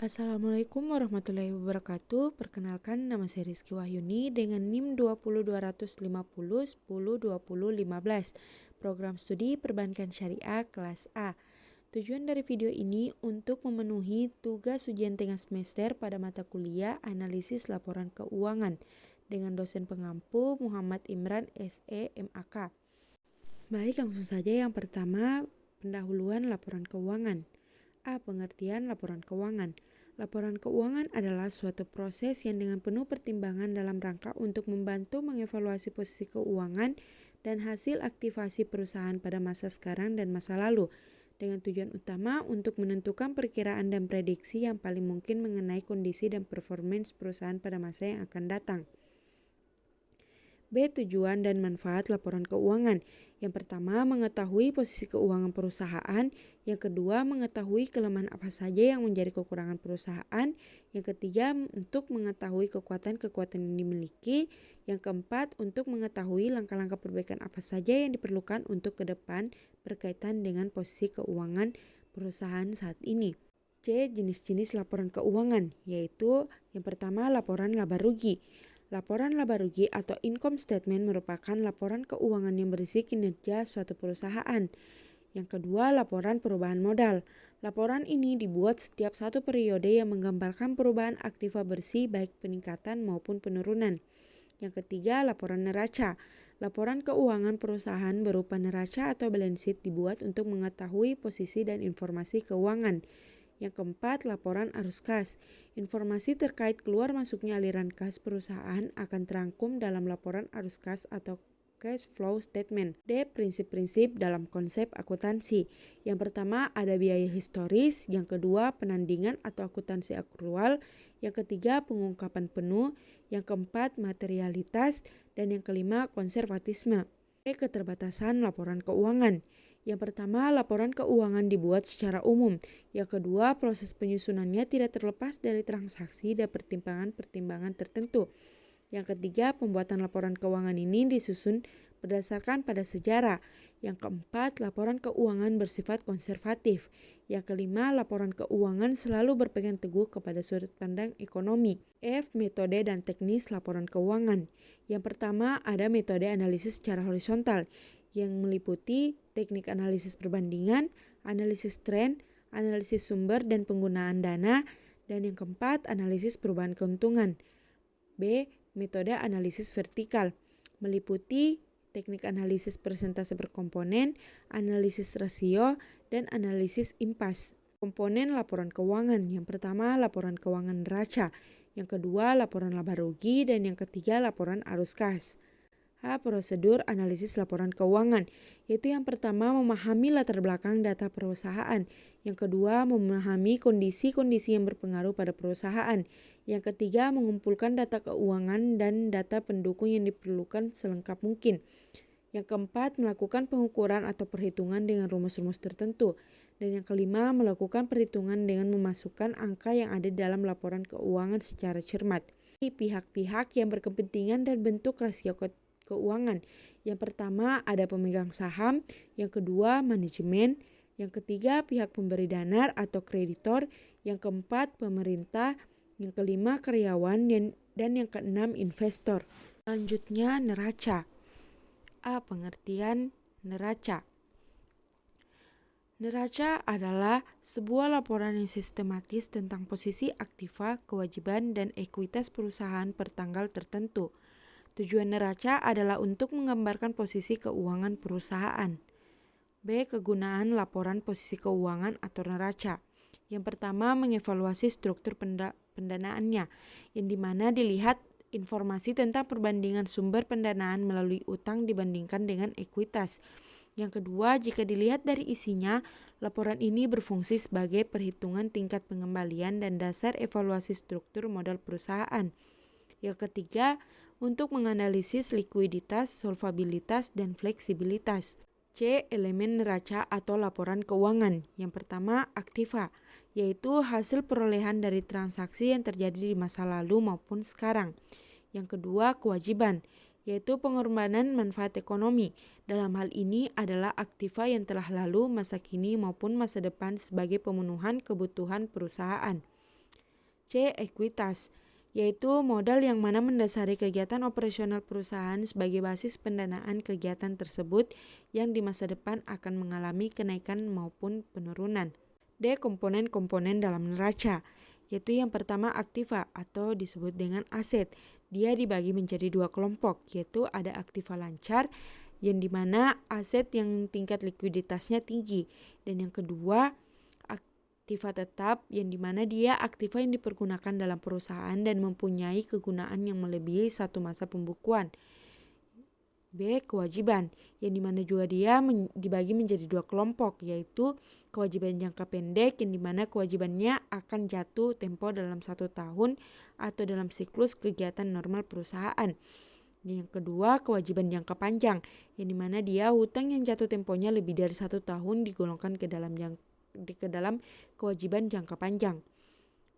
Assalamualaikum warahmatullahi wabarakatuh. Perkenalkan, nama saya Rizky Wahyuni dengan NIM 20250 10 20 15. Program studi Perbankan Syariah kelas A. Tujuan dari video ini untuk memenuhi tugas ujian tengah semester pada mata kuliah Analisis Laporan Keuangan dengan dosen pengampu Muhammad Imran SE MAK. Baik, langsung saja. Yang pertama, pendahuluan laporan keuangan. A. Pengertian laporan keuangan. Laporan keuangan adalah suatu proses yang dengan penuh pertimbangan dalam rangka untuk membantu mengevaluasi posisi keuangan dan hasil aktivasi perusahaan pada masa sekarang dan masa lalu, dengan tujuan utama untuk menentukan perkiraan dan prediksi yang paling mungkin mengenai kondisi dan performance perusahaan pada masa yang akan datang. B. Tujuan dan manfaat laporan keuangan. Yang pertama, mengetahui posisi keuangan perusahaan. Yang kedua, mengetahui kelemahan apa saja yang menjadi kekurangan perusahaan. Yang ketiga, untuk mengetahui kekuatan-kekuatan yang dimiliki. Yang keempat, untuk mengetahui langkah-langkah perbaikan apa saja yang diperlukan untuk ke depan berkaitan dengan posisi keuangan perusahaan saat ini. C. Jenis-jenis laporan keuangan, yaitu yang pertama, laporan laba rugi. Laporan laba rugi atau income statement merupakan laporan keuangan yang berisi kinerja suatu perusahaan. Yang kedua, laporan perubahan modal. Laporan ini dibuat setiap satu periode yang menggambarkan perubahan aktiva bersih baik peningkatan maupun penurunan. Yang ketiga, laporan neraca. Laporan keuangan perusahaan berupa neraca atau balance sheet dibuat untuk mengetahui posisi dan informasi keuangan. Yang keempat, laporan arus kas. Informasi terkait keluar masuknya aliran kas perusahaan akan terangkum dalam laporan arus kas atau cash flow statement. D. Prinsip-prinsip dalam konsep akuntansi. Yang pertama, ada biaya historis. Yang kedua, penandingan atau akuntansi akrual. Yang ketiga, pengungkapan penuh. Yang keempat, materialitas. Dan yang kelima, konservatisme. D. Keterbatasan laporan keuangan. Yang pertama, laporan keuangan dibuat secara umum. Yang kedua, proses penyusunannya tidak terlepas dari transaksi dan pertimbangan-pertimbangan tertentu. Yang ketiga, pembuatan laporan keuangan ini disusun berdasarkan pada sejarah. Yang keempat, laporan keuangan bersifat konservatif. Yang kelima, laporan keuangan selalu berpegang teguh kepada sudut pandang ekonomi. F. Metode dan teknis laporan keuangan. Yang pertama, ada metode analisis secara horizontal yang meliputi teknik analisis perbandingan, analisis tren, analisis sumber dan penggunaan dana, dan yang keempat, analisis perubahan keuntungan. B. Metode analisis vertikal, meliputi teknik analisis persentase per komponen, analisis rasio, dan analisis impas. Komponen laporan keuangan, yang pertama laporan keuangan neraca, yang kedua laporan laba rugi, dan yang ketiga laporan arus kas. A. Prosedur analisis laporan keuangan, yaitu yang pertama memahami latar belakang data perusahaan, yang kedua memahami kondisi-kondisi yang berpengaruh pada perusahaan, yang ketiga mengumpulkan data keuangan dan data pendukung yang diperlukan selengkap mungkin, yang keempat melakukan pengukuran atau perhitungan dengan rumus-rumus tertentu, dan yang kelima melakukan perhitungan dengan memasukkan angka yang ada dalam laporan keuangan secara cermat. Pihak-pihak yang berkepentingan dan bentuk rasio keuangan. Yang pertama ada pemegang saham, yang kedua manajemen, yang ketiga pihak pemberi dana atau kreditor, yang keempat pemerintah, yang kelima karyawan, dan yang keenam investor. Selanjutnya neraca. A. Pengertian neraca. Neraca adalah sebuah laporan yang sistematis tentang posisi aktiva, kewajiban, dan ekuitas perusahaan per tanggal tertentu. Tujuan neraca adalah untuk menggambarkan posisi keuangan perusahaan. B. Kegunaan laporan posisi keuangan atau neraca. Yang pertama, mengevaluasi struktur pendanaannya, yang dimana dilihat informasi tentang perbandingan sumber pendanaan melalui utang dibandingkan dengan ekuitas. Yang kedua, jika dilihat dari isinya, laporan ini berfungsi sebagai perhitungan tingkat pengembalian dan dasar evaluasi struktur modal perusahaan. Yang ketiga, untuk menganalisis likuiditas, solvabilitas, dan fleksibilitas. C. Elemen neraca atau laporan keuangan. Yang pertama, aktiva, yaitu hasil perolehan dari transaksi yang terjadi di masa lalu maupun sekarang. Yang kedua, kewajiban, yaitu pengorbanan manfaat ekonomi. Dalam hal ini adalah aktiva yang telah lalu, masa kini maupun masa depan sebagai pemenuhan kebutuhan perusahaan. C. Ekuitas, yaitu modal yang mana mendasari kegiatan operasional perusahaan sebagai basis pendanaan kegiatan tersebut yang di masa depan akan mengalami kenaikan maupun penurunan. D. Komponen-komponen dalam neraca, yaitu yang pertama aktiva atau disebut dengan aset. Dia dibagi menjadi dua kelompok, yaitu ada aktiva lancar yang dimana aset yang tingkat likuiditasnya tinggi, dan yang kedua aktiva tetap yang dimana dia aktiva yang dipergunakan dalam perusahaan dan mempunyai kegunaan yang melebihi satu masa pembukuan. B. Kewajiban, yang dimana juga dia dibagi menjadi dua kelompok, yaitu kewajiban jangka pendek yang dimana kewajibannya akan jatuh tempo dalam 1 tahun atau dalam siklus kegiatan normal perusahaan. Yang kedua, kewajiban jangka panjang, yang dimana dia hutang yang jatuh temponya lebih dari 1 tahun digolongkan ke dalam kewajiban jangka panjang.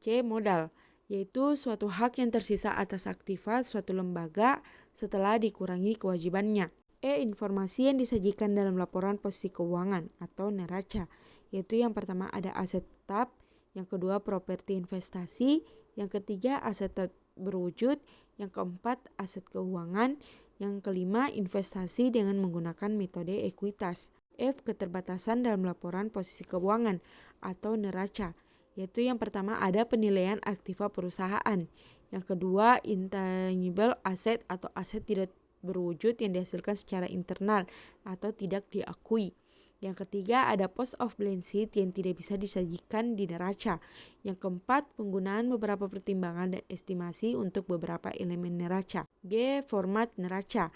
C. Modal, yaitu suatu hak yang tersisa atas aktiva suatu lembaga setelah dikurangi kewajibannya. E. Informasi yang disajikan dalam laporan posisi keuangan atau neraca, yaitu yang pertama ada aset tetap, yang kedua properti investasi, yang ketiga aset berwujud, yang keempat aset keuangan, yang kelima investasi dengan menggunakan metode ekuitas. F. Keterbatasan dalam laporan posisi keuangan atau neraca, yaitu yang pertama ada penilaian aktiva perusahaan, yang kedua intangible asset atau aset tidak berwujud yang dihasilkan secara internal atau tidak diakui. Yang ketiga ada post of balance sheet yang tidak bisa disajikan di neraca. Yang keempat penggunaan beberapa pertimbangan dan estimasi untuk beberapa elemen neraca. G. Format neraca.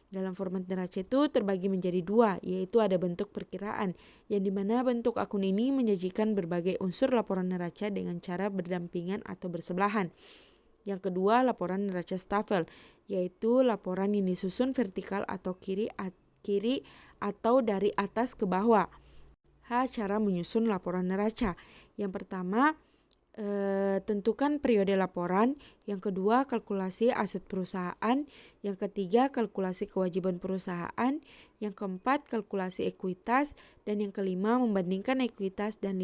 Dalam format neraca itu terbagi menjadi dua, yaitu ada bentuk perkiraan, yang dimana bentuk akun ini menyajikan berbagai unsur laporan neraca dengan cara berdampingan atau bersebelahan. Yang kedua, laporan neraca Staffel, yaitu laporan yang disusun vertikal atau kiri atau dari atas ke bawah. H. Cara menyusun laporan neraca. Yang pertama, tentukan periode laporan, yang kedua kalkulasi aset perusahaan, yang ketiga kalkulasi kewajiban perusahaan, yang keempat kalkulasi ekuitas, dan yang kelima membandingkan ekuitas dan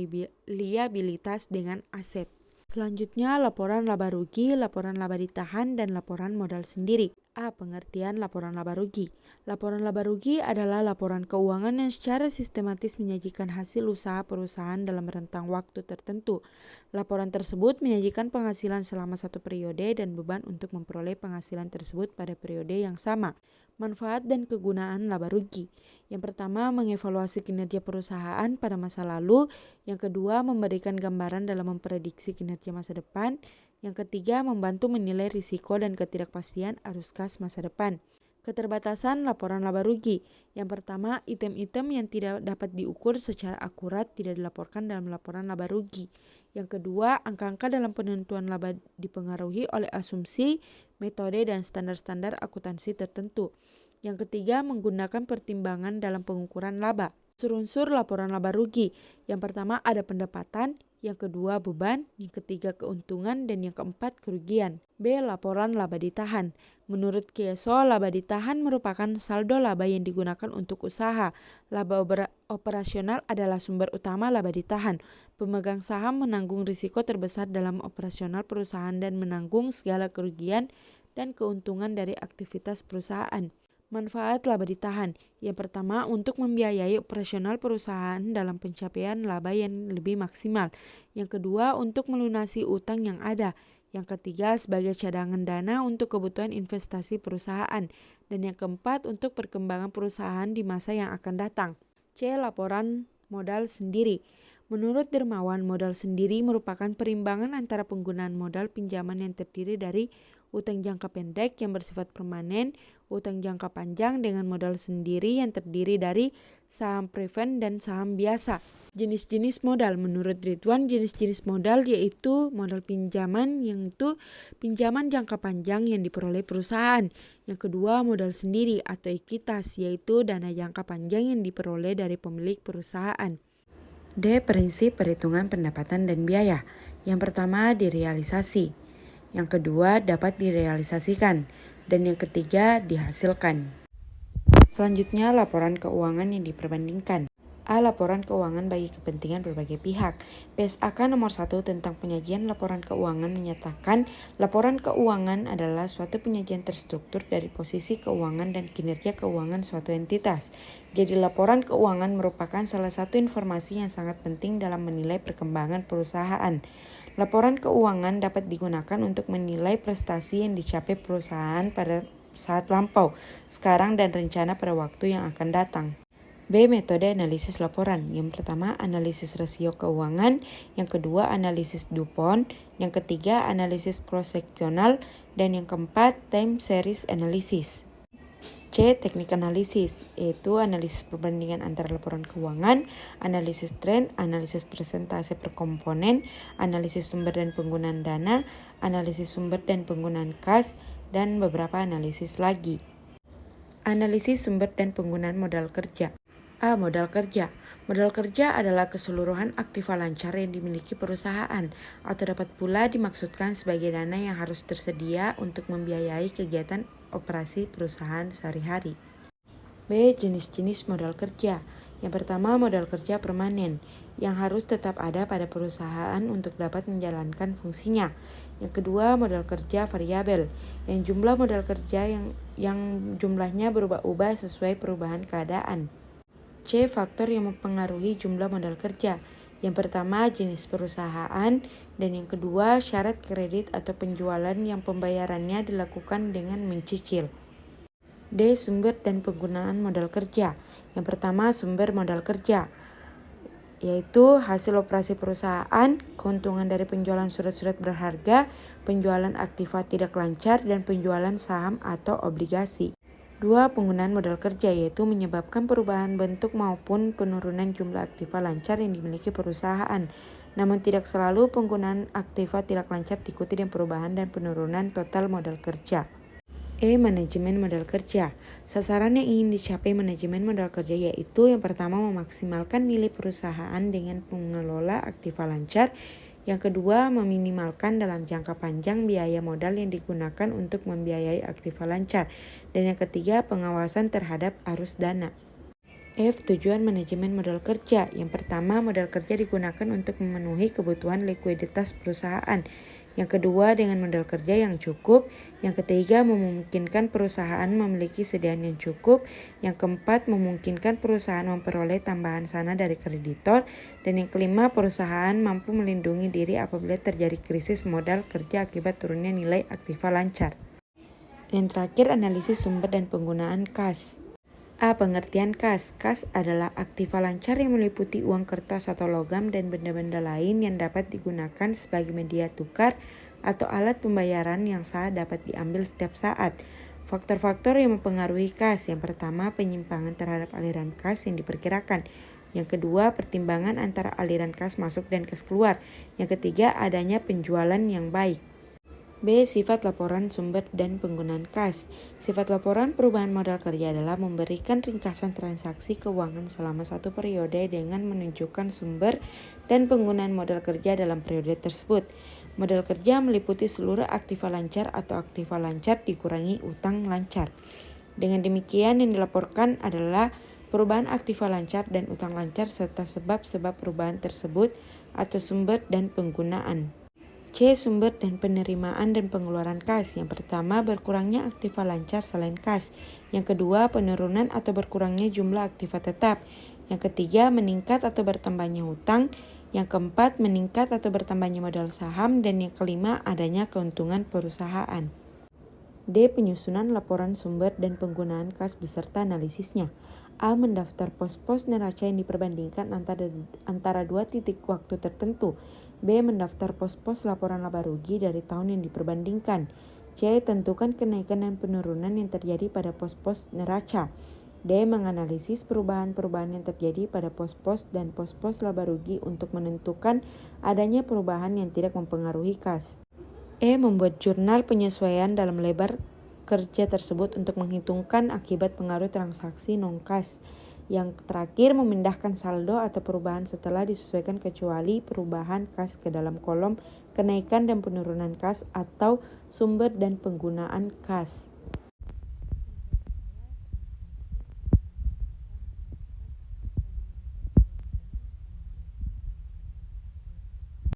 liabilitas dengan aset. Selanjutnya laporan laba rugi, laporan laba ditahan, dan laporan modal sendiri. A. Pengertian laporan laba rugi. Laporan laba rugi adalah laporan keuangan yang secara sistematis menyajikan hasil usaha perusahaan dalam rentang waktu tertentu. Laporan tersebut menyajikan penghasilan selama satu periode dan beban untuk memperoleh penghasilan tersebut pada periode yang sama. Manfaat dan kegunaan laba rugi. Yang pertama, mengevaluasi kinerja perusahaan pada masa lalu. Yang kedua, memberikan gambaran dalam memprediksi kinerja masa depan. Yang ketiga, membantu menilai risiko dan ketidakpastian arus kas masa depan. Keterbatasan laporan laba rugi. Yang pertama, item-item yang tidak dapat diukur secara akurat tidak dilaporkan dalam laporan laba rugi. Yang kedua, angka-angka dalam penentuan laba dipengaruhi oleh asumsi, metode, dan standar-standar akuntansi tertentu. Yang ketiga, menggunakan pertimbangan dalam pengukuran laba. Unsur-unsur laporan laba rugi. Yang pertama ada pendapatan, yang kedua beban, yang ketiga keuntungan, dan yang keempat kerugian. B. Laporan laba ditahan. Menurut Kieso, laba ditahan merupakan saldo laba yang digunakan untuk usaha. Laba operasional adalah sumber utama laba ditahan. Pemegang saham menanggung risiko terbesar dalam operasional perusahaan dan menanggung segala kerugian dan keuntungan dari aktivitas perusahaan. Manfaat laba ditahan. Yang pertama, untuk membiayai operasional perusahaan dalam pencapaian laba yang lebih maksimal. Yang kedua, untuk melunasi utang yang ada. Yang ketiga, sebagai cadangan dana untuk kebutuhan investasi perusahaan. Dan yang keempat, untuk perkembangan perusahaan di masa yang akan datang. C. Laporan modal sendiri. Menurut Dermawan, modal sendiri merupakan perimbangan antara penggunaan modal pinjaman yang terdiri dari utang jangka pendek yang bersifat permanen, utang jangka panjang dengan modal sendiri yang terdiri dari saham preferred dan saham biasa. Jenis-jenis modal. Menurut Ridwan, jenis-jenis modal yaitu modal pinjaman, yang itu pinjaman jangka panjang yang diperoleh perusahaan. Yang kedua, modal sendiri atau ekuitas, yaitu dana jangka panjang yang diperoleh dari pemilik perusahaan. D. Prinsip perhitungan pendapatan dan biaya. Yang pertama, direalisasi. Yang kedua, dapat direalisasikan. Dan yang ketiga, dihasilkan. Selanjutnya, laporan keuangan yang diperbandingkan. A. Laporan keuangan bagi kepentingan berbagai pihak. PSAK nomor 1 tentang penyajian laporan keuangan menyatakan laporan keuangan adalah suatu penyajian terstruktur dari posisi keuangan dan kinerja keuangan suatu entitas. Jadi laporan keuangan merupakan salah satu informasi yang sangat penting dalam menilai perkembangan perusahaan. Laporan keuangan dapat digunakan untuk menilai prestasi yang dicapai perusahaan pada saat lampau, sekarang dan rencana pada waktu yang akan datang. B. Metode analisis laporan. Yang pertama, analisis rasio keuangan. Yang kedua, analisis DuPont. Yang ketiga, analisis cross-sectional. Dan yang keempat, time series analysis. C. Teknik analisis, yaitu analisis perbandingan antara laporan keuangan, analisis tren, analisis persentase per komponen, analisis sumber dan penggunaan dana, analisis sumber dan penggunaan kas, dan beberapa analisis lagi. Analisis sumber dan penggunaan modal kerja. A. Modal kerja. Modal kerja adalah keseluruhan aktiva lancar yang dimiliki perusahaan atau dapat pula dimaksudkan sebagai dana yang harus tersedia untuk membiayai kegiatan operasi perusahaan sehari-hari. B. Jenis-jenis modal kerja. Yang pertama, modal kerja permanen yang harus tetap ada pada perusahaan untuk dapat menjalankan fungsinya. Yang kedua, modal kerja variabel yang jumlah modal kerja yang jumlahnya berubah-ubah sesuai perubahan keadaan. C. Faktor yang mempengaruhi jumlah modal kerja. Yang pertama, jenis perusahaan, dan yang kedua, syarat kredit atau penjualan yang pembayarannya dilakukan dengan mencicil. D. Sumber dan penggunaan modal kerja. Yang pertama, sumber modal kerja, yaitu hasil operasi perusahaan, keuntungan dari penjualan surat-surat berharga, penjualan aktiva tidak lancar, dan penjualan saham atau obligasi. 2. Penggunaan modal kerja, yaitu menyebabkan perubahan bentuk maupun penurunan jumlah aktiva lancar yang dimiliki perusahaan. Namun tidak selalu penggunaan aktiva tidak lancar diikuti dengan perubahan dan penurunan total modal kerja. E. Manajemen modal kerja. Sasaran yang ingin dicapai manajemen modal kerja yaitu yang pertama, memaksimalkan nilai perusahaan dengan mengelola aktiva lancar. Yang kedua, meminimalkan dalam jangka panjang biaya modal yang digunakan untuk membiayai aktiva lancar. Dan yang ketiga, pengawasan terhadap arus dana. F. Tujuan manajemen modal kerja. Yang pertama, modal kerja digunakan untuk memenuhi kebutuhan likuiditas perusahaan. Yang kedua, dengan modal kerja yang cukup. Yang ketiga, memungkinkan perusahaan memiliki sediaan yang cukup. Yang keempat, memungkinkan perusahaan memperoleh tambahan sana dari kreditor. Dan yang kelima, perusahaan mampu melindungi diri apabila terjadi krisis modal kerja akibat turunnya nilai aktiva lancar. Dan terakhir, analisis sumber dan penggunaan kas. A. Pengertian kas. Kas adalah aktiva lancar yang meliputi uang kertas atau logam dan benda-benda lain yang dapat digunakan sebagai media tukar atau alat pembayaran yang sah dapat diambil setiap saat. Faktor-faktor yang mempengaruhi kas. Yang pertama, penyimpangan terhadap aliran kas yang diperkirakan. Yang kedua, pertimbangan antara aliran kas masuk dan kas keluar. Yang ketiga, adanya penjualan yang baik. B. Sifat laporan sumber dan penggunaan kas. Sifat laporan perubahan modal kerja adalah memberikan ringkasan transaksi keuangan selama satu periode dengan menunjukkan sumber dan penggunaan modal kerja dalam periode tersebut. Modal kerja meliputi seluruh aktiva lancar atau aktiva lancar dikurangi utang lancar. Dengan demikian, yang dilaporkan adalah perubahan aktiva lancar dan utang lancar serta sebab-sebab perubahan tersebut atau sumber dan penggunaan. C. Sumber dan penerimaan dan pengeluaran kas. Yang pertama, berkurangnya aktiva lancar selain kas. Yang kedua, penurunan atau berkurangnya jumlah aktiva tetap. Yang ketiga, meningkat atau bertambahnya hutang. Yang keempat, meningkat atau bertambahnya modal saham. Dan yang kelima, adanya keuntungan perusahaan. D. Penyusunan laporan sumber dan penggunaan kas beserta analisisnya. A. Mendaftar pos-pos neraca yang diperbandingkan antara dua titik waktu tertentu. B. Mendaftar pos-pos laporan laba rugi dari tahun yang diperbandingkan. C. Tentukan kenaikan dan penurunan yang terjadi pada pos-pos neraca. D. Menganalisis perubahan-perubahan yang terjadi pada pos-pos dan pos-pos laba rugi untuk menentukan adanya perubahan yang tidak mempengaruhi kas. E. Membuat jurnal penyesuaian dalam lebar kerja tersebut untuk menghitungkan akibat pengaruh transaksi non-kas. Yang terakhir, memindahkan saldo atau perubahan setelah disesuaikan kecuali perubahan kas ke dalam kolom kenaikan dan penurunan kas atau sumber dan penggunaan kas.